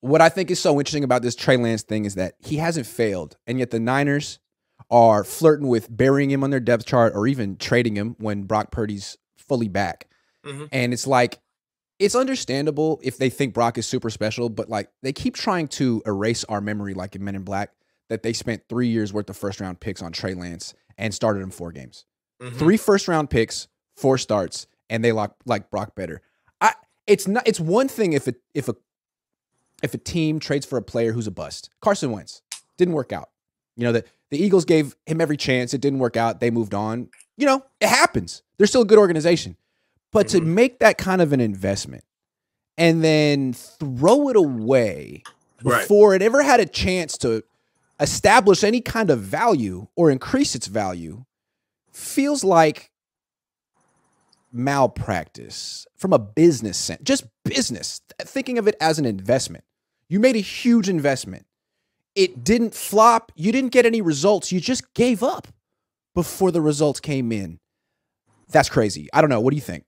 what I think is so interesting about this Trey Lance thing is that he hasn't failed, and yet the Niners are flirting with burying him on their depth chart or even trading him when Brock Purdy's fully back. Mm-hmm. And it's like, it's understandable if they think Brock is super special, but like they keep trying to erase our memory, like in Men in Black, that they spent 3 years worth of first-round picks on Trey Lance and started him 4 games. Mm-hmm. 3 first-round picks, 4 starts, and they like Brock better. It's one thing if a team trades for a player who's a bust. Carson Wentz didn't work out. You know, the Eagles gave him every chance. It didn't work out. They moved on. You know, it happens. They're still a good organization. But to make that kind of an investment and then throw it away before it ever had a chance to establish any kind of value or increase its value feels like malpractice from a business sense. Just business. Thinking of it as an investment. You made a huge investment. It didn't flop. You didn't get any results. You just gave up before the results came in. That's crazy. I don't know. What do you think?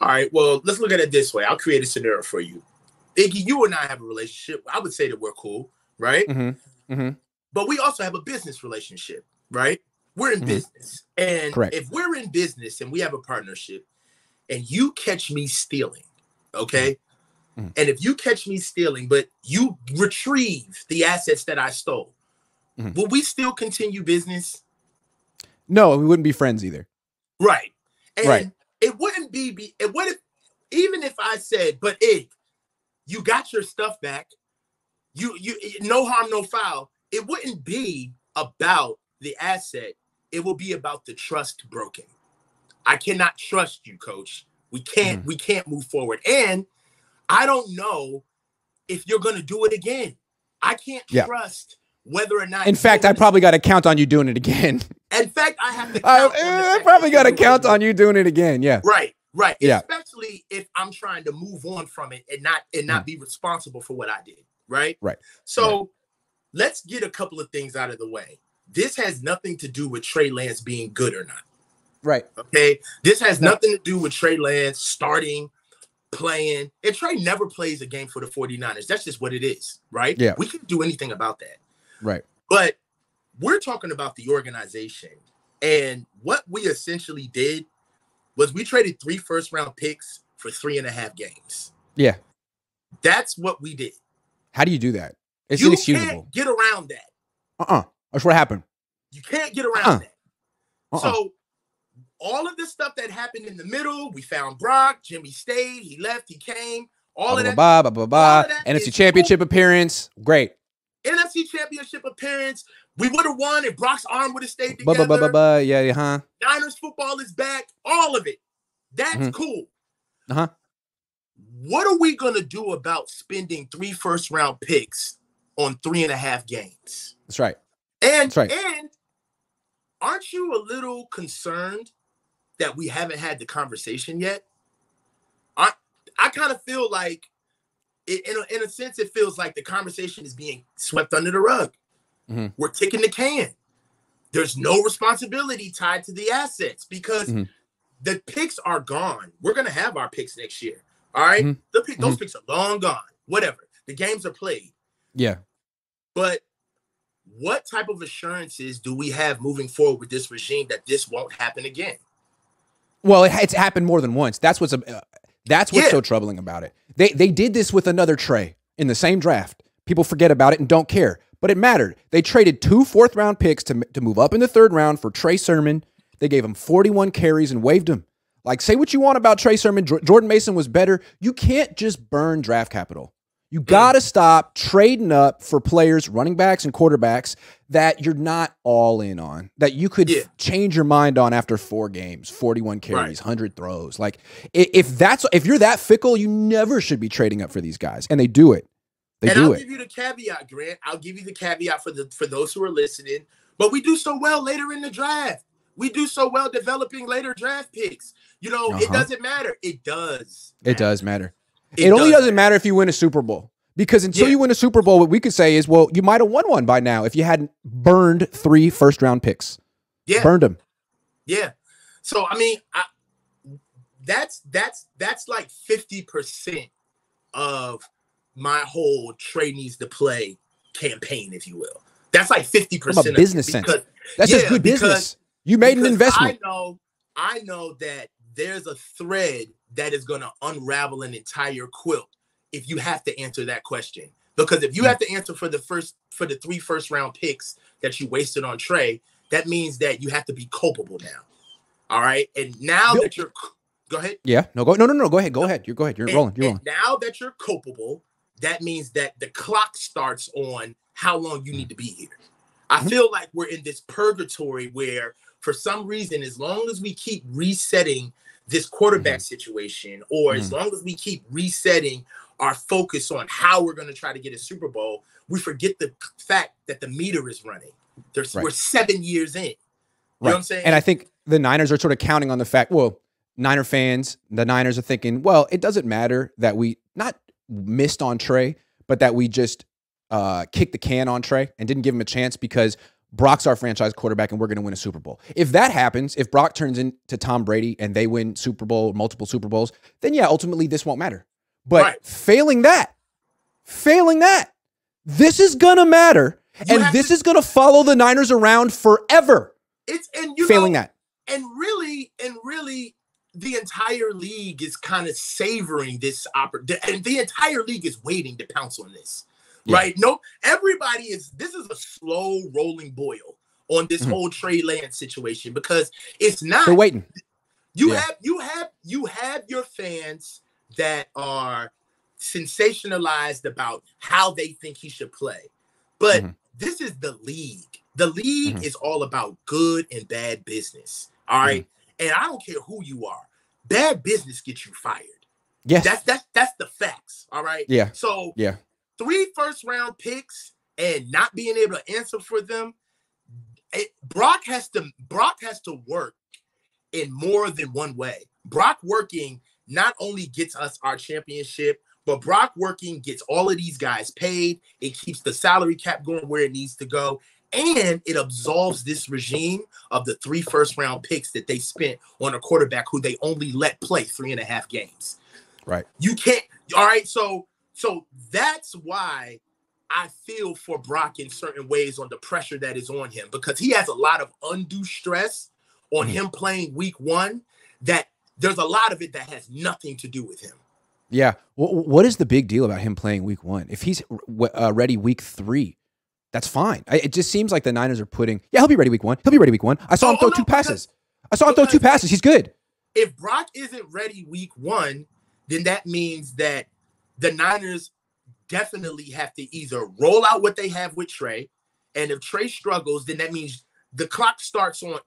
All right. Well, let's look at it this way. I'll create a scenario for you. Iggy, you and I have a relationship. I would say that we're cool, right? Mm-hmm. Mm-hmm. But we also have a business relationship, right? We're in business. And if we're in business and we have a partnership and you catch me stealing, okay? Mm-hmm. And if you catch me stealing, but you retrieve the assets that I stole, will we still continue business? No, we wouldn't be friends either. Right. And it wouldn't be, it would, even if I said, but Ig, you got your stuff back. You no harm, no foul. It wouldn't be about the asset. It will be about the trust broken. I cannot trust you, coach. We can't move forward. And I don't know if you're going to do it again. I can't trust whether or not. In fact, I probably got to count on you doing it again. In fact, I have to count I probably got to count on you doing it again. Yeah. Right. Yeah. Especially if I'm trying to move on from it and not be responsible for what I did. Right. So let's get a couple of things out of the way. This has nothing to do with Trey Lance being good or not. Right. Okay. This has nothing to do with Trey Lance starting, playing. And Trey never plays a game for the 49ers. That's just what it is. Right. Yeah. We can't do anything about that. Right. But we're talking about the organization. And what we essentially did was we traded 3 first-round picks for 3.5 games. Yeah. That's what we did. How do you do that? It's you inexcusable. Can't get around that. That's what happened. You can't get around that. So all of the stuff that happened in the middle, we found Brock, Jimmy stayed, he left, he came, all of that. NFC Championship appearance, great. NFC Championship appearance, we would have won if Brock's arm would have stayed together. Yeah. Niners football is back, all of it. That's cool. What are we going to do about spending 3 first-round picks on 3.5 games? That's right. And aren't you a little concerned that we haven't had the conversation yet? I kind of feel like, in a sense, it feels like the conversation is being swept under the rug. We're kicking the can. There's no responsibility tied to the assets because the picks are gone. We're going to have our picks next year. All right? Those picks are long gone. Whatever. The games are played. Yeah. But what type of assurances do we have moving forward with this regime that this won't happen again? Well, it's happened more than once. That's what's so troubling about it. They did this with another Trey in the same draft. People forget about it and don't care, but it mattered. They traded 2 fourth-round picks to move up in the 3rd round for Trey Sermon. They gave him 41 carries and waived him. Like, say what you want about Trey Sermon. Jordan Mason was better. You can't just burn draft capital. You got to stop trading up for players, running backs and quarterbacks that you're not all in on, that you could change your mind on after 4 games, 41 carries, 100 throws. Like, if you're that fickle, you never should be trading up for these guys. And they do it. I'll give you the caveat, Grant. I'll give you the caveat for those who are listening. But we do so well later in the draft. We do so well developing later draft picks. You know, it doesn't matter. It does. It does matter. It only doesn't matter if you win a Super Bowl. Because until you win a Super Bowl, what we could say is, well, you might have won one by now if you hadn't burned 3 first-round picks. Yeah. Burned them. Yeah. So, I mean, that's like 50% of my whole Trey needs to play campaign, if you will. That's like 50% from a business sense. That's just good business. You made an investment. I know that there's a thread that is going to unravel an entire quilt if you have to answer that question. Because if you have to answer for the 3 first-round picks that you wasted on Trey, that means that you have to be culpable now. All right. And now that you're, go ahead. Yeah. No. Go ahead. Go ahead. You're rolling. You're rolling. Now that you're culpable, that means that the clock starts on how long you need to be here. I feel like we're in this purgatory where, for some reason, as long as we keep resetting this quarterback situation, or as long as we keep resetting our focus on how we're going to try to get a Super Bowl, we forget the fact that the meter is running. We're 7 years in. You know what I'm saying? And I think the Niners are sort of counting on the fact, well, Niner fans, the Niners are thinking, well, it doesn't matter that we not missed on Trey, but that we just kicked the can on Trey and didn't give him a chance because Brock's our franchise quarterback and we're going to win a Super Bowl. If that happens, if Brock turns into Tom Brady and they win Super Bowl, multiple Super Bowls, then yeah, ultimately this won't matter. But failing that, this is going to matter. And this is going to follow the Niners around forever. Failing that. And really, the entire league is kind of savoring this opportunity. And the entire league is waiting to pounce on this. Yeah. Right? No, this is a slow rolling boil on this whole Trey Lance situation, because it's not. They're waiting. You have your fans that are sensationalized about how they think he should play. But this is the league. The league is all about good and bad business. All right. And I don't care who you are. Bad business gets you fired. Yes. That's the facts. All right. Yeah. So 3 first-round picks and not being able to answer for them. Brock has to work in more than one way. Brock working not only gets us our championship, but Brock working gets all of these guys paid. It keeps the salary cap going where it needs to go. And it absolves this regime of the 3 first-round picks that they spent on a quarterback who they only let play 3.5 games. Right. You can't. All right. So that's why I feel for Brock in certain ways on the pressure that is on him, because he has a lot of undue stress on him playing week 1, that there's a lot of it that has nothing to do with him. Yeah. What is the big deal about him playing week 1? If he's ready week 3, that's fine. It just seems like the Niners are putting, he'll be ready week 1. He'll be ready week 1. I saw him throw 2 passes. I saw him throw 2 passes. He's good. If Brock isn't ready week 1, then that means that the Niners definitely have to either roll out what they have with Trey, and if Trey struggles, then that means the clock starts on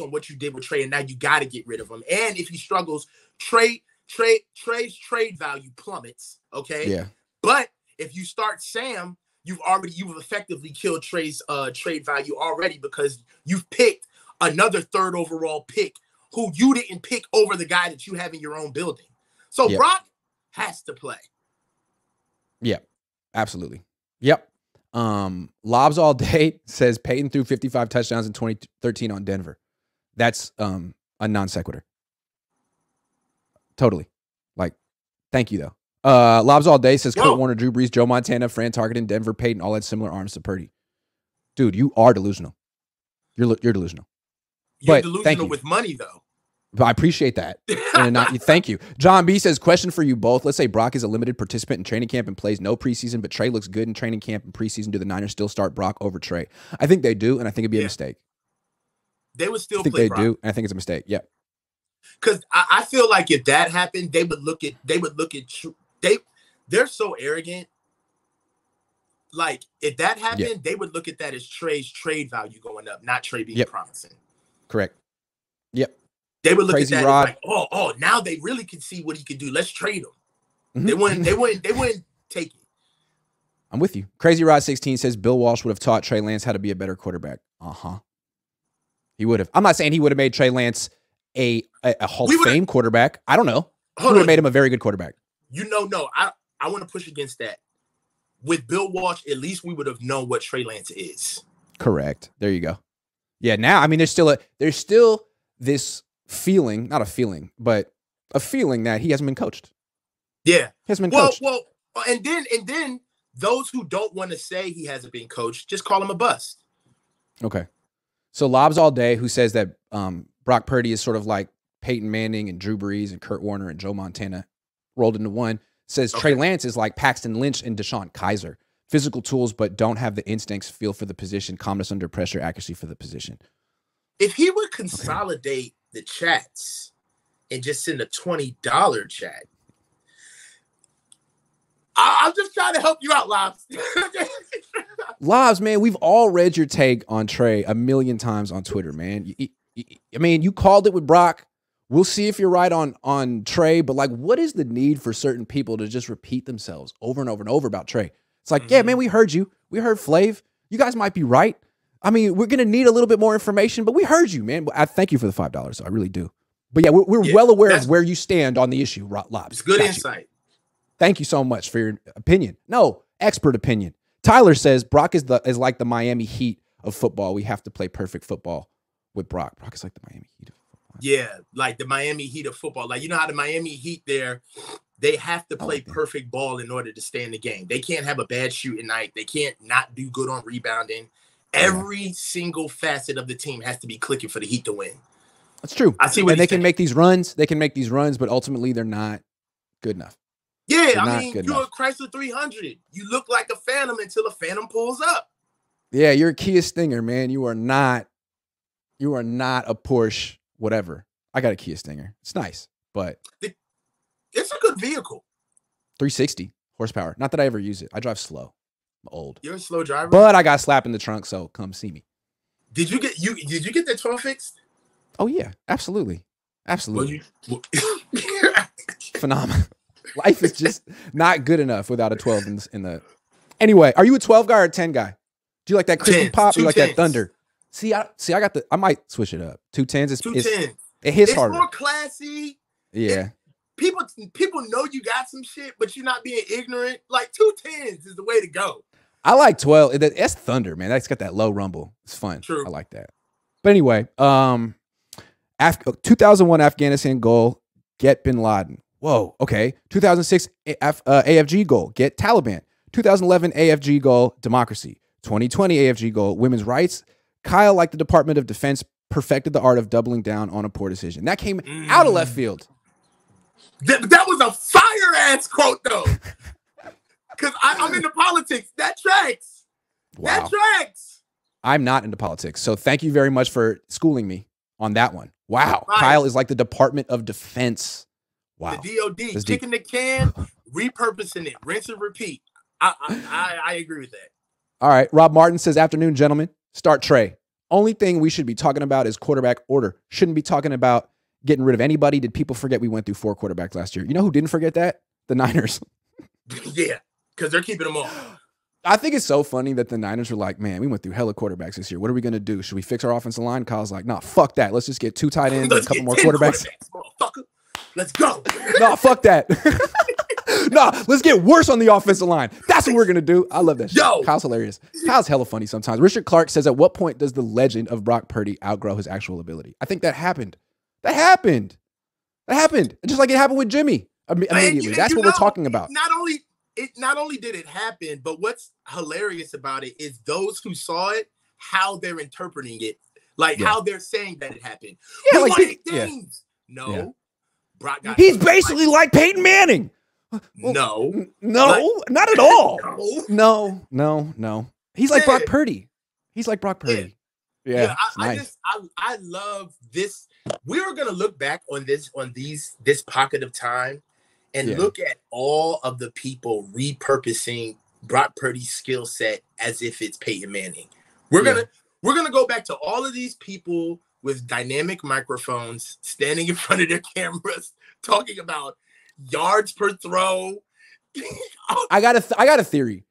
what you did with Trey, and now you got to get rid of him. And if he struggles, Trey's trade value plummets. Okay. Yeah. But if you start Sam, you've effectively killed Trey's trade value already, because you've picked another 3rd overall pick who you didn't pick over the guy that you have in your own building. So Brock has to play. Yeah, absolutely. Yep. Lobs All Day says Peyton threw 55 touchdowns in 2013 on Denver. That's a non sequitur. Totally. Like, thank you though. Lobs All Day says Kurt Warner, Drew Brees, Joe Montana, Fran Tarkenton, Denver, Peyton all had similar arms to Purdy. Dude, you are delusional. You're delusional. You're delusional with money though. But I appreciate that. Thank you. John B says, question for you both. Let's say Brock is a limited participant in training camp and plays no preseason, but Trey looks good in training camp and preseason. Do the Niners still start Brock over Trey? I think they do, and I think it'd be a mistake. They would still play Brock. I think they do, and I think it's a mistake. Yeah. Because I feel like if that happened, they're so arrogant. Like, if that happened, they would look at that as Trey's trade value going up, not Trey being promising. Correct. Yep. They would look at that as like, oh, now they really can see what he could do. Let's trade him. They wouldn't take it. I'm with you. Crazy Rod 16 says Bill Walsh would have taught Trey Lance how to be a better quarterback. He would have. I'm not saying he would have made Trey Lance a Hall of Fame quarterback. I don't know. He would have made him a very good quarterback. No. I want to push against that. With Bill Walsh, at least we would have known what Trey Lance is. Correct. There you go. Yeah. Now, I mean, there's still this feeling, not a feeling, but a feeling that he hasn't been coached. Yeah. He hasn't been coached. Well, And then those who don't want to say he hasn't been coached, just call him a bust. Okay. So Lobs all day, who says that Brock Purdy is sort of like Peyton Manning and Drew Brees and Kurt Warner and Joe Montana rolled into one, says Trey Lance is like Paxton Lynch and Deshaun Kaiser. Physical tools, but don't have the instincts, feel for the position, calmness under pressure, accuracy for the position. If he would consolidate the chats and just send a $20 chat, I'm just trying to help you out, Lobs. Lobs, man, we've all read your take on Trey a million times on Twitter, man. I mean, you called it with Brock. We'll see if you're right on Trey, but like, what is the need for certain people to just repeat themselves over and over and over about Trey? It's like, yeah, man, we heard you. We heard Flav. You guys might be right. I mean, we're going to need a little bit more information, but we heard you, man. I thank you for the $5. So I really do. But yeah, we're well aware of where you stand on the issue, Lobs. It's good insight. Thank you so much for your opinion. No, expert opinion. Tyler says Brock is like the Miami Heat of football. We have to play perfect football with Brock. Brock is like the Miami Heat of football. Yeah, like the Miami Heat of football. Like, you know how the Miami Heat there, they have to play perfect ball in order to stay in the game. They can't have a bad shooting night. They can't not do good on rebounding. Every single facet of the team has to be clicking for the Heat to win. That's true. I see what and they can make these runs. They can make these runs, but ultimately they're not good enough. Yeah, I mean, you're a Chrysler 300. You look like a Phantom until a Phantom pulls up. Yeah, you're a Kia Stinger, man. You are not a Porsche, whatever. I got a Kia Stinger. It's nice, but it's a good vehicle. 360 horsepower. Not that I ever use it. I drive slow. I'm old. You're a slow driver. But I got slapped in the trunk, so come see me. Did you get that tow fixed? Oh yeah, absolutely. Absolutely. Well, phenomenal. Life is just not good enough without a 12 in the. Anyway, are you a 12 guy or a 10 guy? Do you like that crispy pop? Do you like that thunder? See, I got the. I might switch it up. 2 10s. It's 2 10s. It hits harder. It's more classy. Yeah. People know you got some shit, but you're not being ignorant. Like 2 10s is the way to go. I like 12. That's thunder, man. That's got that low rumble. It's fun. True. I like that. But anyway, 2001 Afghanistan goal, get bin Laden. Whoa, okay. 2006 AFG goal, get Taliban. 2011 AFG goal, democracy. 2020 AFG goal, women's rights. Kyle, like the Department of Defense, perfected the art of doubling down on a poor decision. That came out of left field. That was a fire-ass quote, though. Because I'm into politics. That tracks. Wow. That tracks. I'm not into politics, so thank you very much for schooling me on that one. Wow. Right. Kyle is like the Department of Defense. Wow. The DOD, kicking the can, repurposing it, rinse and repeat. I agree with that. All right. Rob Martin says, afternoon, gentlemen. Start Trey. Only thing we should be talking about is quarterback order. Shouldn't be talking about getting rid of anybody. Did people forget we went through 4 quarterbacks last year? You know who didn't forget that? The Niners. Yeah, because they're keeping them all. I think it's so funny that the Niners were like, man, we went through hella quarterbacks this year. What are we going to do? Should we fix our offensive line? Kyle's like, nah, fuck that. Let's just get 2 tight ends and a couple more quarterbacks. Let's go. Nah, fuck that. Nah, let's get worse on the offensive line. That's what we're going to do. I love that shit. Yo. Kyle's hilarious. Kyle's hella funny sometimes. Richard Clark says, at what point does the legend of Brock Purdy outgrow his actual ability? I think that happened. That happened. Just like it happened with Jimmy immediately. That's what we're talking about. Not only did it happen, but what's hilarious about it is those who saw it, how they're interpreting it, like how they're saying that it happened. Yeah, like no. Yeah. Brock got He's basically like Peyton Manning. No, not at all. No. He's like Brock Purdy. Yeah, I love this. We are gonna look back on this pocket of time and look at all of the people repurposing Brock Purdy's skill set as if it's Peyton Manning. We're gonna go back to all of these people with dynamic microphones standing in front of their cameras talking about yards per throw. I got a theory.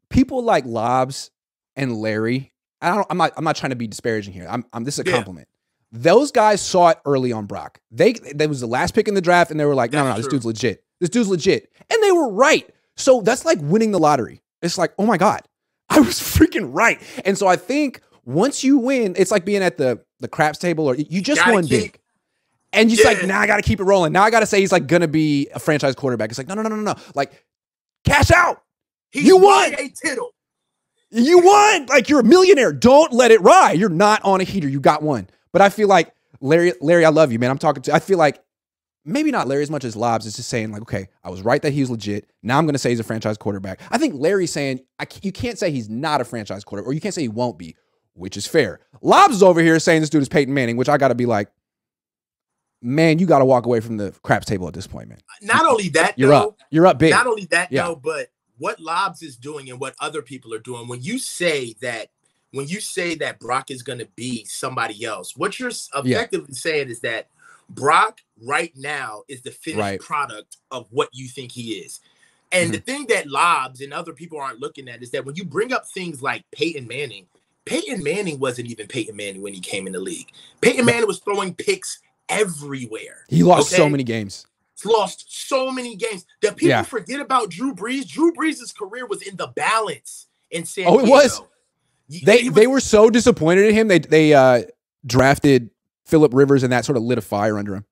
People like Lobs and Larry. I'm not trying to be disparaging here. This is a compliment. Those guys saw it early on Brock. They was the last pick in the draft, and they were like, no, this dude's legit. This dude's legit. And they were right. So that's like winning the lottery. It's like, oh my God, I was freaking right. And so I think once you win, it's like being at the craps table, or you just won big. And you're like, now I got to keep it rolling. Now I got to say he's like going to be a franchise quarterback. It's like, no. Like, Cash out. He's You won. a tittle. You won. Like, you're a millionaire. Don't let it ride. You're not on a heater. You got one. But I feel like, Larry, I love you, man. I feel like maybe not Larry as much as Lobs is just saying, like, okay, I was right that he was legit. Now I'm going to say he's a franchise quarterback. I think Larry's saying, you can't say he's not a franchise quarterback, or you can't say he won't be, which is fair. Lobs is over here saying this dude is Peyton Manning, which I got to be like, man, you got to walk away from the craps table at this point, man. Not only that, you're up. You're up big. Not only that, though, but what Lobs is doing and what other people are doing, when you say that Brock is going to be somebody else, what you're effectively saying is that Brock right now is the finished product of what you think he is. And the thing that Lobs and other people aren't looking at is that when you bring up things like Peyton Manning wasn't even Peyton Manning when he came in the league. Peyton Manning was throwing picks everywhere. He lost so many games. He's lost so many games that people forget about Drew Brees. Drew Brees' career was in the balance in San Diego. Oh, it was? They were so disappointed in him. They drafted Phillip Rivers, and that sort of lit a fire under him.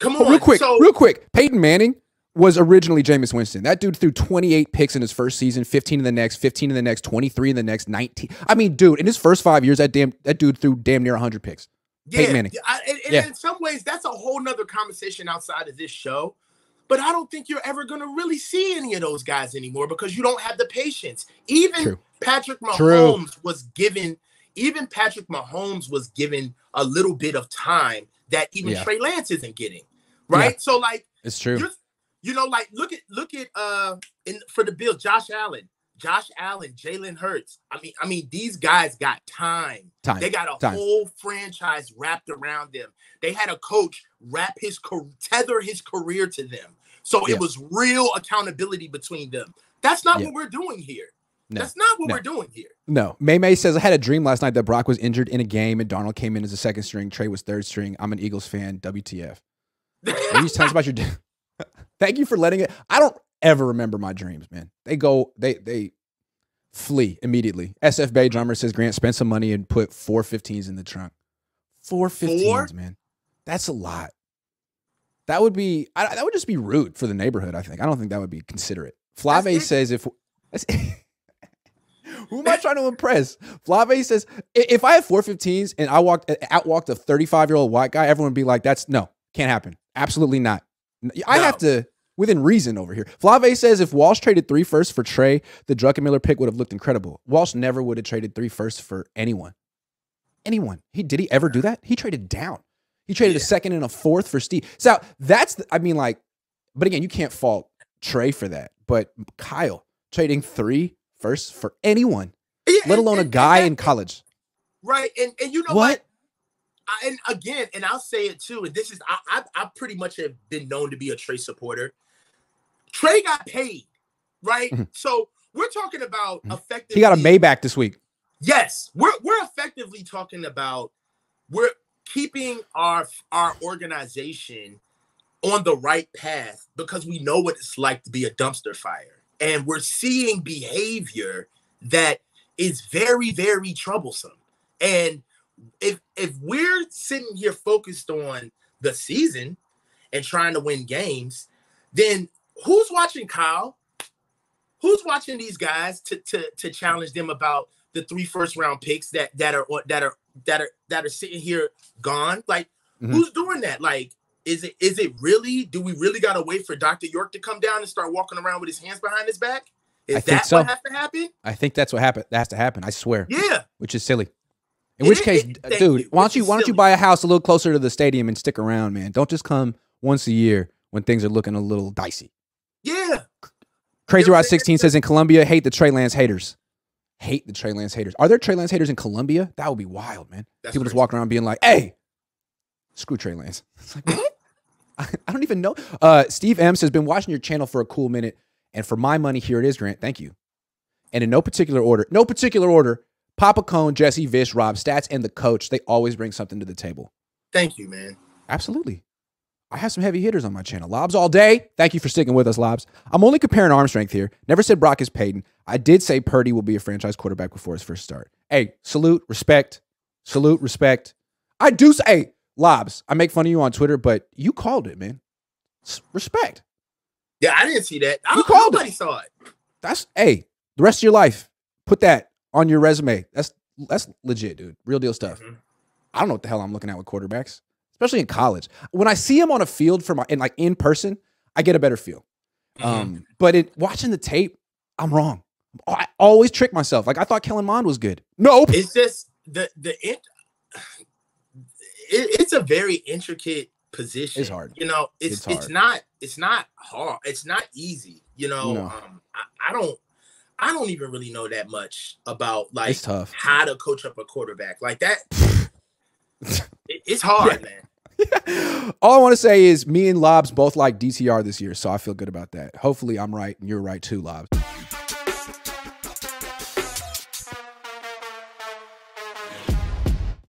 Come on. Real quick. Peyton Manning was originally Jameis Winston. That dude threw 28 picks in his first season, 15 in the next, 15 in the next, 23 in the next, 19. I mean, dude, in his first 5 years, that dude threw damn near 100 picks. Peyton Manning. In some ways, that's a whole nother conversation outside of this show. But I don't think you're ever going to really see any of those guys anymore because you don't have the patience. Even Patrick Mahomes was given a little bit of time that even Trey Lance isn't getting. Right? So, like, it's true. Like, look at for the Bills, Josh Allen, Jalen Hurts. I mean, these guys got time. They got a whole franchise wrapped around them. They had a coach tether his career to them. So it was real accountability between them. That's not what we're doing here. No. That's not what we're doing here. No. May says, I had a dream last night that Brock was injured in a game and Darnold came in as a second string. Trey was third string. I'm an Eagles fan. WTF. Will you tell us about your Thank you for letting it. I don't ever remember my dreams, man. They flee immediately. SF Bay drummer says Grant spent some money and put 4 15s in the trunk. 4 15s, man. That's a lot. That would just be rude for the neighborhood, I think. I don't think that would be considerate. Flave says who am I trying to impress? Flave says, if I had 4 15s and I outwalked a 35-year-old white guy, everyone would be like, can't happen. Absolutely not. I have to, within reason over here. Flave says if Walsh traded 3 firsts for Trey, the Druckenmiller pick would have looked incredible. Walsh never would have traded 3 firsts for anyone. Did he ever do that? He traded down. He traded a second and a fourth for Steve. So but again, you can't fault Trey for that. But Kyle trading 3 firsts for anyone, let alone a guy in college. Right. And you know what? And again, and I'll say it too, and this is, I pretty much have been known to be a Trey supporter. Trey got paid, right? Mm-hmm. So we're talking about effectively. He got a Maybach this week. Yes. We're effectively talking about, we're keeping our organization on the right path because we know what it's like to be a dumpster fire. And we're seeing behavior that is very, very troublesome. And if we're sitting here focused on the season and trying to win games, then who's watching Kyle? Who's watching these guys to challenge them about the 3 first-round picks that are sitting here gone? Like, who's doing that? Like, is it really? Do we really gotta wait for Dr. York to come down and start walking around with his hands behind his back? Is that what has to happen? I think that's what has to happen. I swear. Yeah. Which is silly. In which case, dude, why don't you buy a house a little closer to the stadium and stick around, man? Don't just come once a year when things are looking a little dicey. Yeah. Crazy Rod 16 says in Columbia, hate the Trey Lance haters. Hate the Trey Lance haters. Are there Trey Lance haters in Columbia? That would be wild, man. That's people crazy. Just walking around being like, hey, screw Trey Lance. It's like, I don't even know. Steve M says, been watching your channel for a cool minute, and for my money, here it is, Grant. Thank you. And in no particular order, Papa Cone, Jesse, Vish, Rob, Stats, and the coach, they always bring something to the table. Thank you, man. Absolutely. I have some heavy hitters on my channel. Lobs all day. Thank you for sticking with us, Lobs. I'm only comparing arm strength here. Never said Brock is Peyton. I did say Purdy will be a franchise quarterback before his first start. Hey, salute, respect. Salute, respect. I do say, hey, Lobs, I make fun of you on Twitter, but you called it, man. Respect. Yeah, I didn't see that. Nobody saw it. That's the rest of your life. Put that on your resume. That's legit, dude. Real deal stuff. Mm-hmm. I don't know what the hell I'm looking at with quarterbacks, especially in college. When I see them on a field in person, I get a better feel. Mm-hmm. But watching the tape, I'm wrong. I always trick myself. Like I thought Kellen Mond was good. Nope. It's just it's a very intricate position. It's hard. You know, it's not hard. It's not easy. You know, no. I don't even really know that much about like how to coach up a quarterback like that. It's hard, man. All I want to say is me and Lobs both like DTR this year, so I feel good about that. Hopefully I'm right and you're right too, Lobs.